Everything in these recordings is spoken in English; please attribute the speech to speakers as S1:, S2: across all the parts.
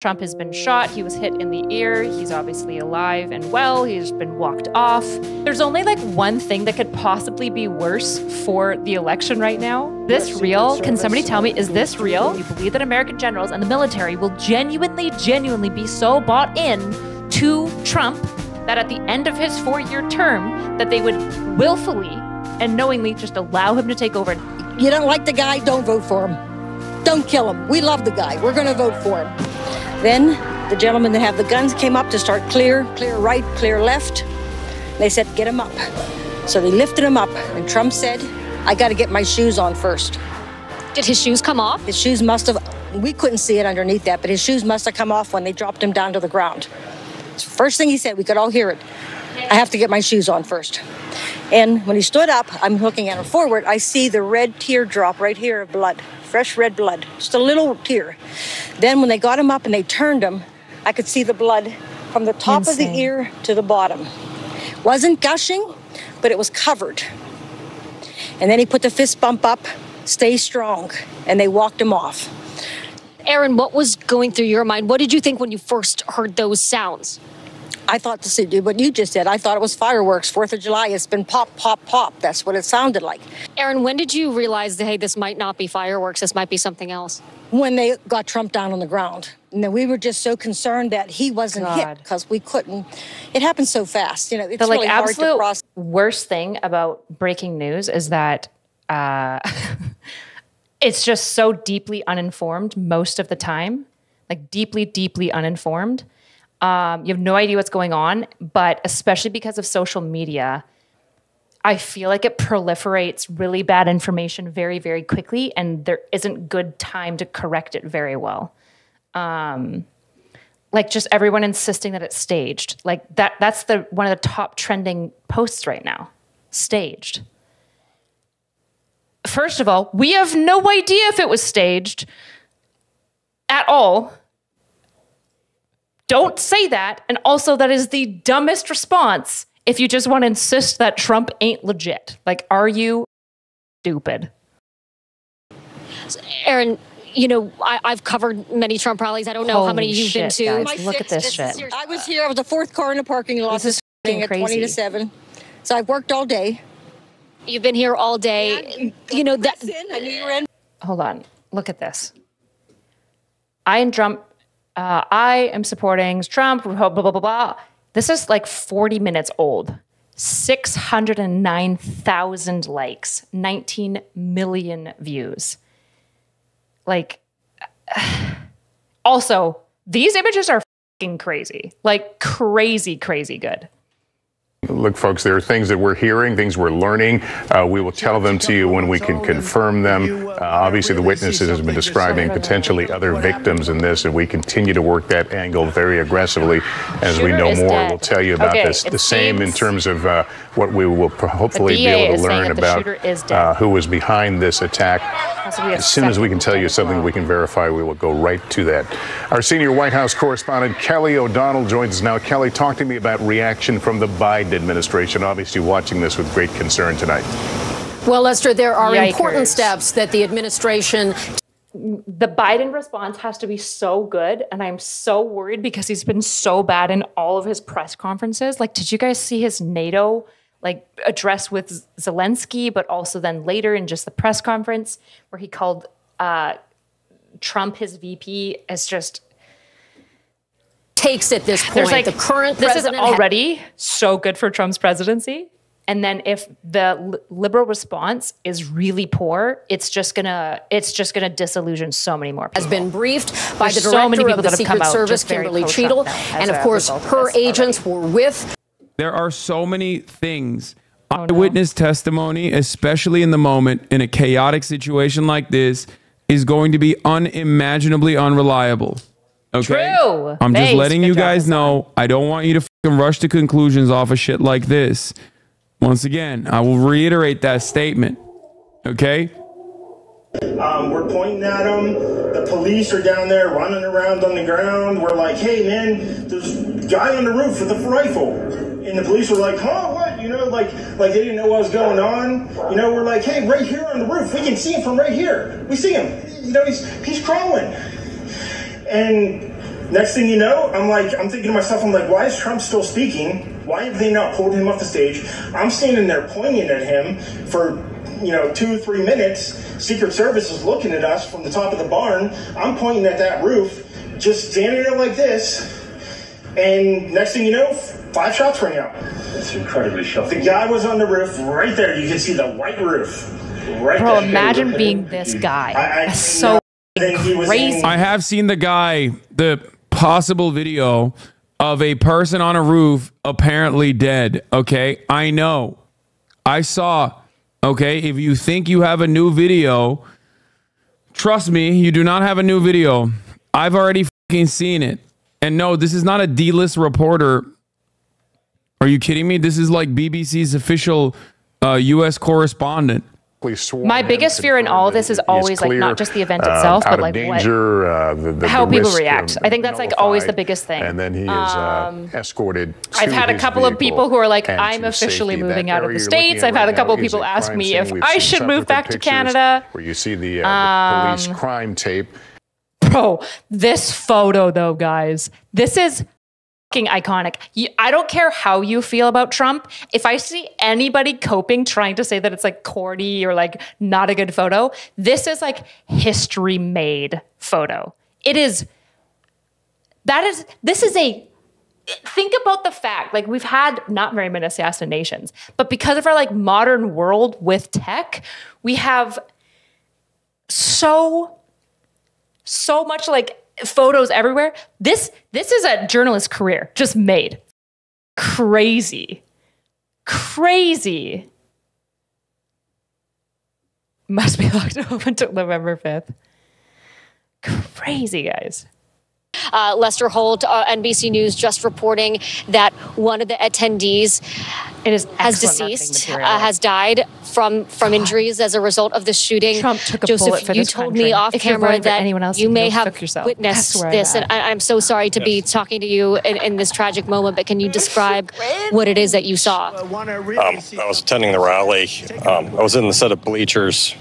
S1: Trump has been shot. He was hit in the ear. He's obviously alive and well. He's been walked off. There's only like one thing that could possibly be worse for the election right now. This real? Can somebody tell me, is this real? You believe that American generals and the military will genuinely be so bought in to Trump that at the end of his 4-year term, that they would willfully and knowingly just allow him to take over?
S2: You don't like the guy, don't vote for him. Don't kill him. We love the guy. We're going to vote for him. Then the gentlemen that have the guns came up to start clear right, clear left. They said, get him up. So they lifted him up, and Trump said, I got to get my shoes on first.
S3: Did his shoes come off?
S2: His shoes must have, we couldn't see it underneath that, but his shoes must have come off when they dropped him down to the ground. So first thing he said, we could all hear it, I have to get my shoes on first. And when he stood up, I'm looking at him forward, I see the red teardrop right here of blood. Fresh red blood, just a little tear. Then when they got him up and they turned him, I could see the blood from the top of the ear to the bottom. Wasn't gushing, but it was covered. And then he put the fist bump up, stay strong, and they walked him off.
S3: Erin, what was going through your mind? What did you think when you first heard those sounds?
S2: I thought to do what you just said. I thought it was fireworks, 4th of July. It's been pop, pop, pop. That's what it sounded like.
S3: Erin, when did you realize that, hey, this might not be fireworks, this might be something else?
S2: When they got Trump down on the ground. And then we were just so concerned that he wasn't hit because we couldn't. It happened so fast. You know, it's really hard to process.
S1: Worst thing about breaking news is that it's just so deeply uninformed most of the time, like deeply uninformed. You have no idea what's going on, but especially because of social media, I feel like it proliferates really bad information very quickly, and there isn't good time to correct it very well. Like just everyone insisting that it's staged. Like that's one of the top trending posts right now. Staged. First of all, we have no idea if it was staged at all. Don't say that. And also, that is the dumbest response if you just want to insist that Trump ain't legit. Like, are you stupid?
S3: Erin, you know, I've covered many Trump rallies. I don't know how many you've been to.
S1: Guys, look at this shit.
S2: I was here. I was the 4th car in the parking lot.
S1: This is
S2: at 20 to 7. So I've worked all day.
S3: You've been here all day. You know that.
S2: I knew you were in.
S1: Hold on. Look at this. I am supporting Trump, blah, blah, blah, blah. This is like 40 minutes old. 609,000 likes, 19 million views. Like, also, these images are fucking crazy. Like, crazy good.
S4: Look, folks, there are things that we're hearing, things we're learning. We will tell them to you when we can confirm them. Obviously, the witnesses have been describing potentially other victims in this, and we continue to work that angle very aggressively. As we know more, we'll tell you about this. The same in terms of what we will hopefully be able to learn about who was behind this attack. As soon as we can tell you something we can verify, we will go right to that. Our senior White House correspondent, Kelly O'Donnell, joins us now. Kelly, talk to me about reaction from the Biden administration, obviously watching this with great concern tonight.
S5: Well, Lester, there are important steps that the administration...
S1: The Biden response has to be so good, and I'm so worried because he's been so bad in all of his press conferences. Like, did you guys see his NATO address with Zelensky, but also then later in just the press conference where he called Trump his VP as just...
S5: takes at this point. The current
S1: this
S5: president
S1: is already so good for Trump's presidency. And then if the liberal response is really poor, it's just gonna disillusion so many more people.
S5: Has been briefed by the director of the Secret Service, Kimberly Cheadle, and of course her agents were with.
S6: There are so many things. Eyewitness testimony, especially in the moment in a chaotic situation like this, is going to be unimaginably unreliable. Okay?
S1: True.
S6: I'm just letting you guys know. I don't want you to fucking rush to conclusions off of shit like this. Once again, I will reiterate that statement. Okay?
S7: We're pointing at them. The police are down there running around on the ground. We're like, hey, man, there's a guy on the roof with a rifle. And the police were like, huh, what? You know, like they didn't know what was going on. You know, we're like, hey, right here on the roof. We can see him from right here. We see him. You know, he's crawling. And Next thing you know, I'm thinking to myself, I'm like, why is Trump still speaking? Why have they not pulled him off the stage? I'm standing there pointing at him for 2-3 minutes. Secret Service is looking at us from the top of the barn. I'm pointing at that roof, just standing there like this. And next thing you know, 5 shots rang out. It's incredibly shocking. The guy was on the roof right there. You can see the white roof. Right
S1: Bro,
S7: there.
S1: imagine being this guy. That's so crazy.
S6: I have seen the possible video of a person on a roof apparently dead. Okay, I know. I saw. Okay, if you think you have a new video, trust me, you do not have a new video. I've already fucking seen it. And no, this is not a D-list reporter. Are you kidding me? This is like BBC's official U.S. correspondent.
S1: My biggest fear in all of this is always like not just the event itself, but like how people react. I think that's like always the biggest thing.
S4: And then he is escorted.
S1: I've had a couple of people who are like, I'm officially moving out of the States. I've had a couple of people ask me if I should move back to Canada.
S4: Where you see the police crime tape.
S1: Bro, this photo though, guys, this is fucking iconic. I don't care how you feel about Trump. If I see anybody coping, trying to say that it's like corny or like not a good photo, this is like history made photo. This is think about the fact, like we've had not very many assassinations, but because of our like modern world with tech, we have so much like photos everywhere. This is a journalist career just made. Crazy. Must be locked up until November 5th. Crazy, guys.
S3: Lester Holt, NBC News, just reporting that one of the attendees has deceased, has died from injuries as a result of the shooting.
S1: Trump took a
S3: Joseph,
S1: bullet for
S3: you
S1: this
S3: told
S1: country.
S3: me off
S1: If you're
S3: camera
S1: voting for
S3: that
S1: anyone else,
S3: you may
S1: go
S3: have
S1: fuck yourself.
S3: witnessed this, and I'm so sorry to be talking to you in this tragic moment, but can you describe what it is that you saw?
S8: I was attending the rally. I was in the set of bleachers,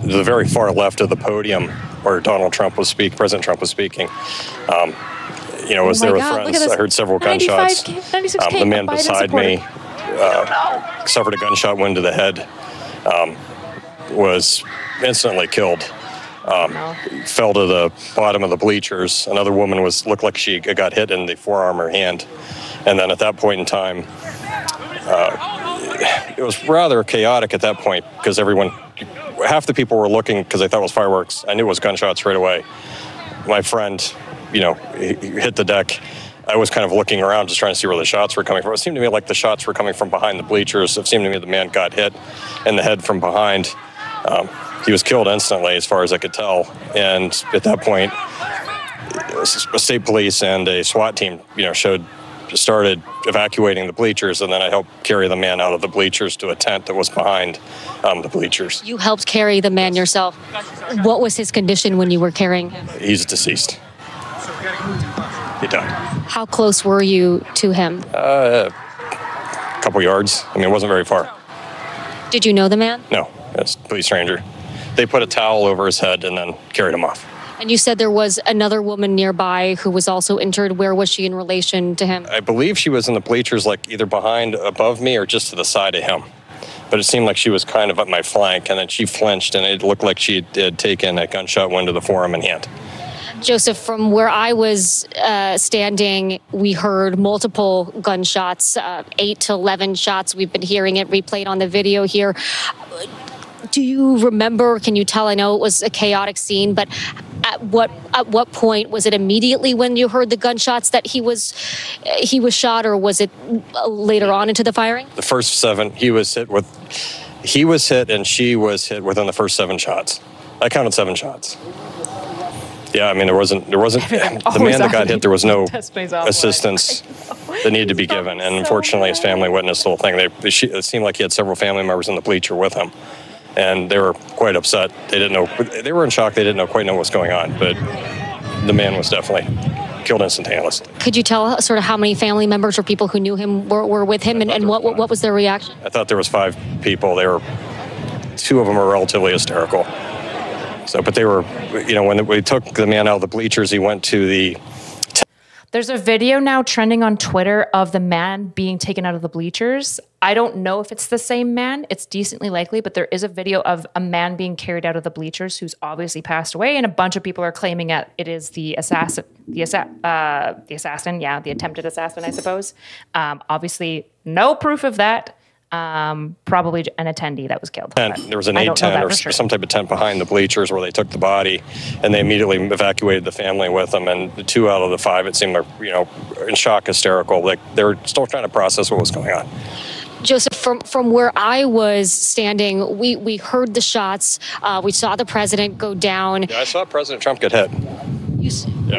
S8: the very far left of the podium where President Trump was speaking. Was there with friends. I heard several gunshots. The man beside me suffered a gunshot wound to the head, was instantly killed, fell to the bottom of the bleachers. Another woman looked like she got hit in the forearm or hand. And then at that point in time, it was rather chaotic at that point because half the people were looking because they thought it was fireworks. I knew it was gunshots right away. My friend, he hit the deck. I was kind of looking around just trying to see where the shots were coming from. It seemed to me like the shots were coming from behind the bleachers. It seemed to me the man got hit in the head from behind. He was killed instantly as far as I could tell. And at that point, a state police and a SWAT team, started evacuating the bleachers, and then I helped carry the man out of the bleachers to a tent that was behind the bleachers.
S3: You helped carry the man yourself. What was his condition when you were carrying him?
S8: He's deceased. He died.
S3: How close were you to him?
S8: A couple yards. It wasn't very far.
S3: Did you know the man?
S8: No, it's a complete stranger. They put a towel over his head and then carried him off.
S3: And you said there was another woman nearby who was also injured. Where was she in relation to him?
S8: I believe she was in the bleachers, like either above me or just to the side of him. But it seemed like she was kind of at my flank, and then she flinched, and it looked like she had taken a gunshot wound to the forearm and hand.
S3: Joseph, from where I was standing, we heard multiple gunshots, 8 to 11 shots. We've been hearing it replayed on the video here. Do you remember, can you tell, I know it was a chaotic scene, but at what point, was it immediately when you heard the gunshots that he was shot, or was it later on into the firing?
S8: The first 7, he was hit and she was hit within the first 7 shots. I counted 7 shots. Yeah, there wasn't the man that got hit, there was no assistance that needed to be given. And unfortunately, his family witnessed the whole thing. It seemed like he had several family members in the bleacher with him. And they were quite upset. They didn't know. They were in shock. They didn't quite know what was going on. But the man was definitely killed instantaneously.
S3: Could you tell sort of how many family members or people who knew him were with him, and what was their reaction?
S8: I thought there was 5 people. 2 of them were relatively hysterical. So, but they were, when we took the man out of the bleachers, he went to the.
S1: There's a video now trending on Twitter of the man being taken out of the bleachers. I don't know if it's the same man. It's decently likely, but there is a video of a man being carried out of the bleachers who's obviously passed away, and a bunch of people are claiming that it is the assassin, the attempted assassin, I suppose. Obviously, no proof of that. Probably an attendee that was killed.
S8: And there was an 8-10 or some type of tent behind the bleachers where they took the body, and they immediately evacuated the family with them. And the 2 out of the 5, it seemed like, in shock, hysterical. Like they were still trying to process what was going on.
S3: Joseph, from where I was standing, we heard the shots. We saw the president go down.
S8: Yeah, I saw President Trump get hit.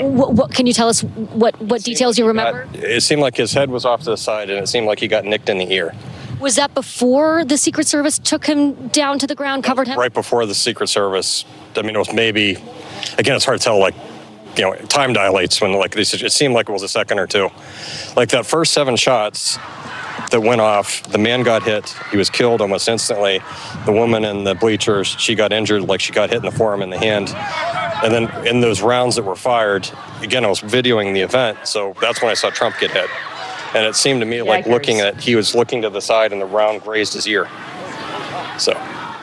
S3: What can you tell us? What details you remember?
S8: It seemed like his head was off to the side, and it seemed like he got nicked in the ear.
S3: Was that before the Secret Service took him down to the ground, covered him?
S8: Right before the Secret Service. I mean, it was maybe, again, it's hard to tell, time dilates when, it seemed like it was a second or two. Like that first 7 shots that went off, the man got hit. He was killed almost instantly. The woman in the bleachers, she got injured, like she got hit in the forearm and the hand. And then in those rounds that were fired, again, I was videoing the event, so that's when I saw Trump get hit. And it seemed to me like he was looking to the side and the round grazed his ear. So.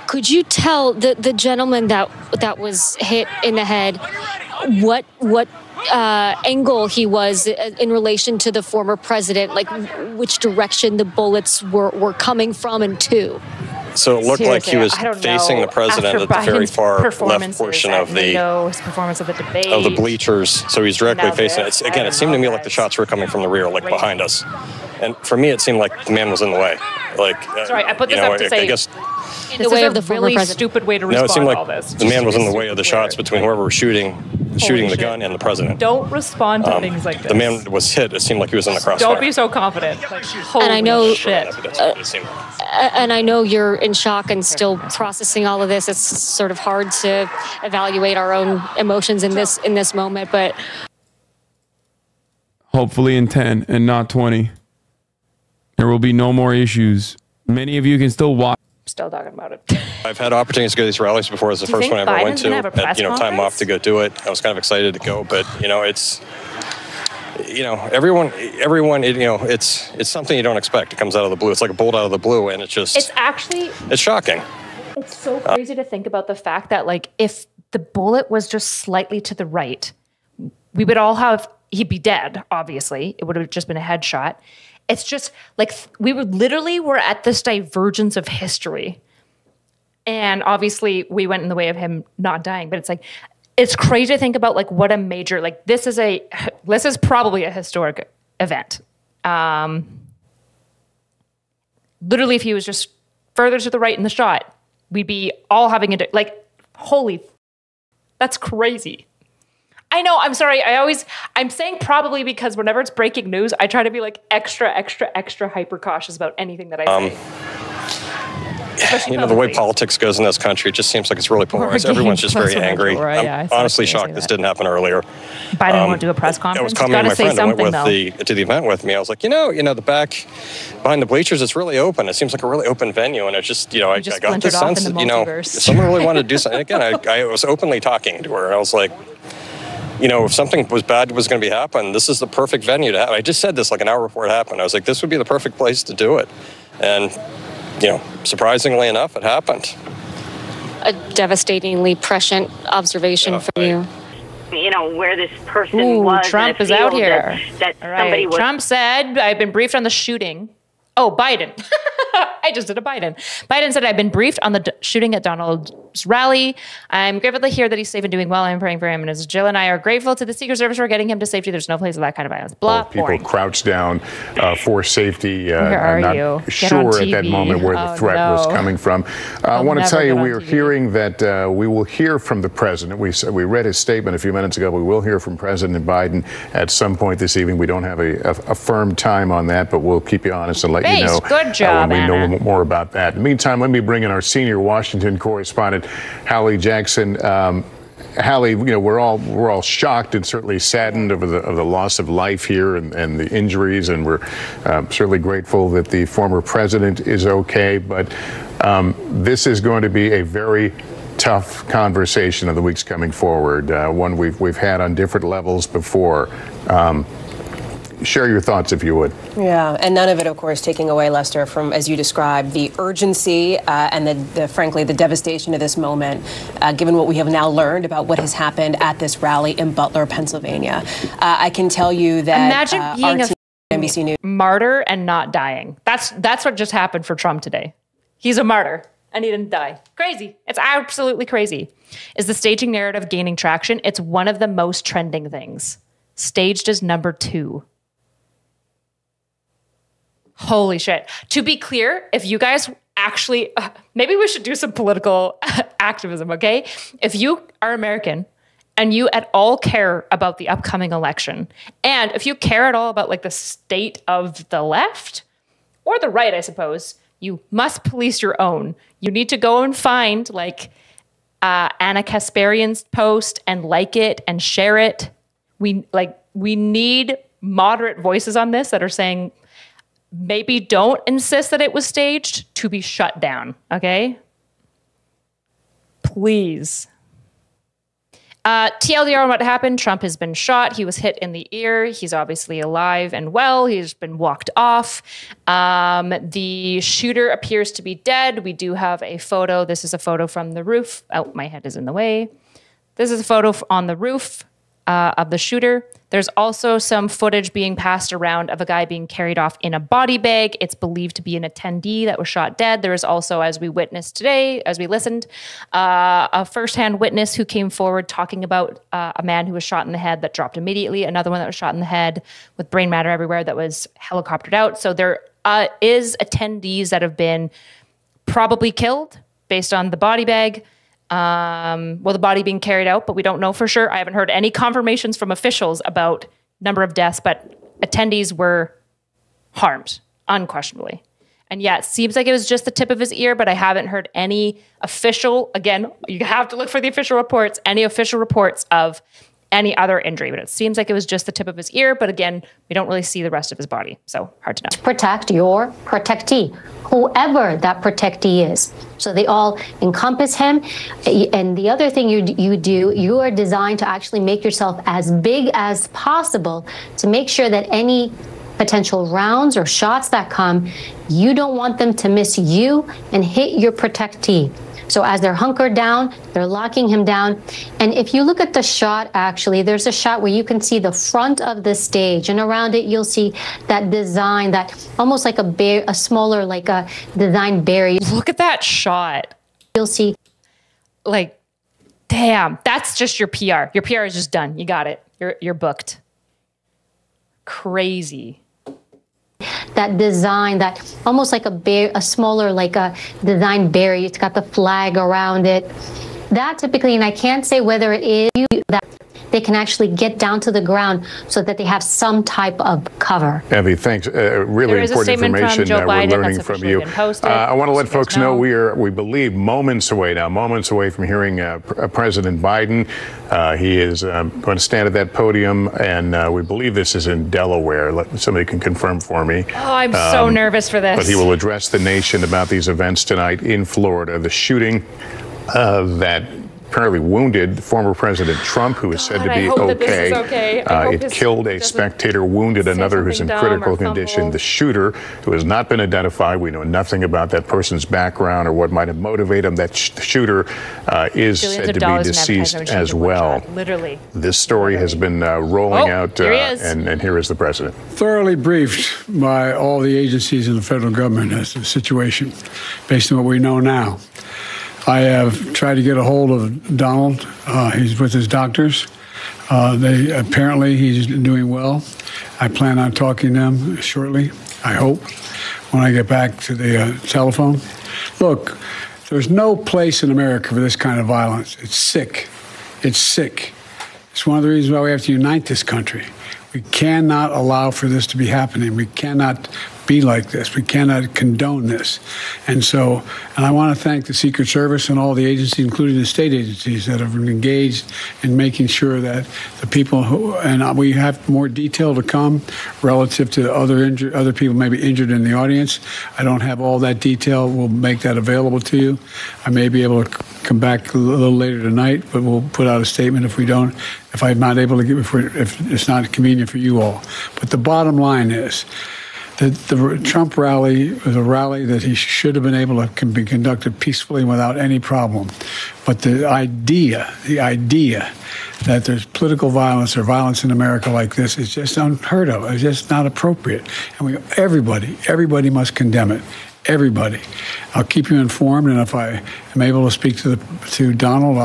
S3: Could you tell the gentleman that was hit in the head what angle he was in relation to the former president, like which direction the bullets were coming from and to?
S8: So it looked like he was facing the president at the very far left portion of
S1: his performance of the debate,
S8: of the bleachers. So he's directly facing it. Again, it seemed to me like the shots were coming from the rear, like behind us. And for me, it seemed like the man was in the way.
S1: Sorry, I put this up to say.
S8: I guess
S3: in the way of the former
S1: really stupid way to respond
S8: it seemed like
S1: to all this.
S8: The man was in the way of the shots between whoever was shooting the gun and the president.
S1: Don't respond to things like this.
S8: The man was hit. It seemed like he was in the crossfire.
S1: Don't be so confident.
S3: And I know,
S1: shit.
S3: And I know you're in shock and still processing all of this. It's sort of hard to evaluate our own emotions in this moment, but
S6: hopefully in 10 and not 20, there will be no more issues. Many of you can still watch.
S1: Still talking about it.
S8: I've had opportunities to go to these rallies before. It was the first one I ever went to. Had, time off to go do it. I was kind of excited to go, but it's, everyone, it's something you don't expect. It comes out of the blue. It's like a bolt out of the blue, and it's shocking.
S1: It's so crazy to think about the fact that if the bullet was just slightly to the right, we would all he'd be dead. Obviously, it would have just been a headshot. It's just we were at this divergence of history. And obviously we went in the way of him not dying, but it's crazy to think about what a major, this is probably a historic event. Literally if he was just further to the right in the shot, we'd be all having holy, that's crazy. I know, I'm sorry. I'm saying probably because whenever it's breaking news, I try to be extra hyper cautious about anything that I say.
S8: The way politics goes in this country, it just seems like it's really polarized. Everyone's just very angry. I'm honestly shocked this didn't happen earlier.
S1: Biden won't do a press conference.
S8: I was coming to my friend that went to the event with me. I was like, the back behind the bleachers, it's really open. It seems like a really open venue. And it's just, I got this sense that, if someone really wanted to do something. Again, I was openly talking to her, and I was like, if something was bad was going to be happening, this is the perfect venue to have. I just said this an hour before it happened. I was like, this would be the perfect place to do it. And, surprisingly enough, it happened.
S3: A devastatingly prescient observation from you.
S9: Where this person was.
S1: Trump is out here.
S9: That
S1: right.
S9: Somebody was.
S1: Trump said, I've been briefed on the shooting. Oh, Biden. I just did a Biden. Biden said, I've been briefed on the shooting at Donald's rally. I'm grateful to hear that he's safe and doing well. I'm praying for him. And as Jill and I are grateful to the Secret Service for getting him to safety. There's no place for that kind of violence. Blah,
S4: people crouched down for safety.
S1: Where are
S4: not
S1: you?
S4: Sure at that moment where the threat was coming from. I want to tell you, we are hearing that we will hear from the president. We read his statement a few minutes ago. We will hear from President Biden at some point this evening. We don't have a firm time on that, but we'll keep you honest and let you know.
S1: Good job,
S4: when we know more about that. In the meantime, let me bring in our senior Washington correspondent, Hallie Jackson. Hallie, we're all shocked and certainly saddened over the loss of life here and the injuries, and we're certainly grateful that the former president is okay. But this is going to be a very tough conversation in the weeks coming forward, one we've had on different levels before. share your thoughts if you would.
S10: Yeah, and none of it, of course, taking away, Lester, from, as you described, the urgency and frankly, the devastation of this moment, given what we have now learned about what has happened at this rally in Butler, Pennsylvania. I can tell you that
S1: imagine being a NBC News martyr and not dying. That's what just happened for Trump today. He's a martyr and he didn't die. Crazy. It's absolutely crazy. Is the staging narrative gaining traction? It's one of the most trending things. Staged is number 2. Holy shit. To be clear, if you guys actually, maybe we should do some political activism, okay? If you are American and you at all care about the upcoming election, and if you care at all about like the state of the left or the right, I suppose, you must police your own. You need to go and find like Anna Kasparian's post and like it and share it. We need moderate voices on this that are saying, maybe don't insist that it was staged to be shut down, okay? Please. TLDR on what happened. Trump has been shot. He was hit in the ear. He's obviously alive and well. He's been walked off. The shooter appears to be dead. We do have a photo. This is a photo from the roof. Oh, my head is in the way. This is a photo on the roof of the shooter. There's also some footage being passed around of a guy being carried off in a body bag. It's believed to be an attendee that was shot dead. There is also, as we witnessed today, as we listened, a firsthand witness who came forward talking about a man who was shot in the head that dropped immediately, another one that was shot in the head with brain matter everywhere that was helicoptered out. So there is attendees that have been probably killed based on the body bag. The body being carried out, but we don't know for sure. I haven't heard any confirmations from officials about number of deaths, but attendees were harmed, unquestionably. And yeah, it seems like it was just the tip of his ear, but I haven't heard any official, again, you have to look for the official reports, any official reports of any other injury, but it seems like it was just the tip of his ear. But again, we don't really see the rest of his body, so hard to know.
S11: Protect your protectee, whoever that protectee is. So they all encompass him. And the other thing you are designed to actually make yourself as big as possible to make sure that any potential rounds or shots that come, you don't want them to miss you and hit your protectee. So as they're hunkered down, they're locking him down. And if you look at the shot, actually, there's a shot where you can see the front of the stage, and around it, you'll see that design, that almost like a smaller, like a design barrier.
S1: Look at that shot.
S11: You'll see.
S1: Like, damn, that's just your PR. Your PR is just done. You got it. You're booked. Crazy.
S11: That design, that almost like a smaller, like a design barrier. It's got the flag around it. That typically, and I can't say whether it is that they can actually get down to the ground so that they have some type of cover.
S4: Evie, thanks. Really important information that we're learning from you. I want to let folks know we believe moments away from hearing President Biden. He is going to stand at that podium, and we believe this is in Delaware. Somebody can confirm for me.
S1: Oh, I'm so nervous for this.
S4: But he will address the nation about these events tonight in Florida. The shooting that apparently wounded former President Trump, who is said to be okay. It killed a spectator, wounded another who's in critical condition. The shooter, who has not been identified, we know nothing about that person's background or what might have motivated him. That shooter is said to be deceased as well.
S1: Literally.
S4: This story has been rolling out, and here is the president.
S12: Thoroughly briefed by all the agencies in the federal government as to the situation, based on what we know now. I have tried to get a hold of Donald. He's with his doctors. Apparently he's doing well. I plan on talking to him shortly, I hope, when I get back to the telephone. Look, there's no place in America for this kind of violence. It's sick. It's sick. It's one of the reasons why we have to unite this country. We cannot allow for this to be happening. We cannot be like this. We cannot condone this. And I want to thank the Secret Service and all the agencies, including the state agencies, that have engaged in making sure that the people and we have more detail to come relative to other people maybe injured in the audience. I don't have all that detail. We'll make that available to you. I may be able to come back a little later tonight, but we'll put out a statement if I'm not able to if it's not convenient for you all. But the bottom line is that the Trump rally was a rally that he should have been able to be conducted peacefully without any problem. But the idea that there's political violence or violence in America like this is just unheard of. It's just not appropriate. And everybody must condemn it. Everybody. I'll keep you informed, and if I am able to speak to Donald,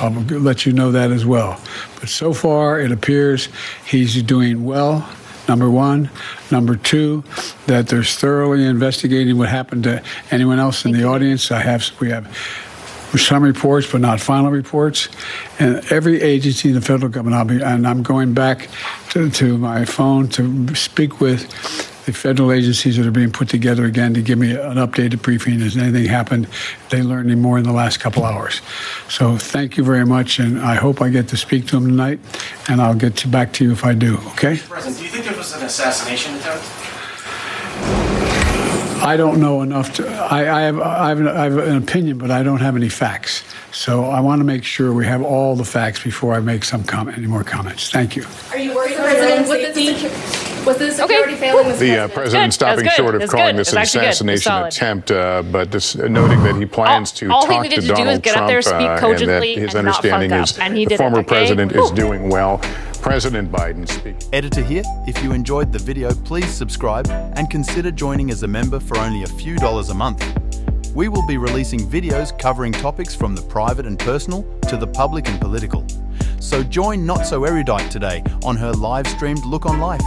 S12: I'll let you know that as well. But so far, it appears he's doing well, number one. Number two, that they're thoroughly investigating what happened to anyone else in the audience. We have some reports, but not final reports. And every agency in the federal government, I'm going back to my phone to speak with the federal agencies that are being put together again to give me an updated briefing. Has anything happened? They learned any more in the last couple hours. So thank you very much, and I hope I get to speak to them tonight, and I'll get back to you if I do, okay?
S13: Mr. President, do you think there was an assassination attempt?
S12: I don't know enough to. I have an opinion, but I don't have any facts. So I want to make sure we have all the facts before I make any more comments. Thank you.
S14: Are you worried, President, with the security failing
S4: the president stopping short of calling this an assassination attempt, but noting that he plans to talk to Donald Trump, and that his understanding is the former president is doing well. President Biden speaks.
S15: Editor here. If you enjoyed the video, please subscribe and consider joining as a member for only a few dollars a month. We will be releasing videos covering topics from the private and personal to the public and political. So join notsoErudite today on her live-streamed Look on Life.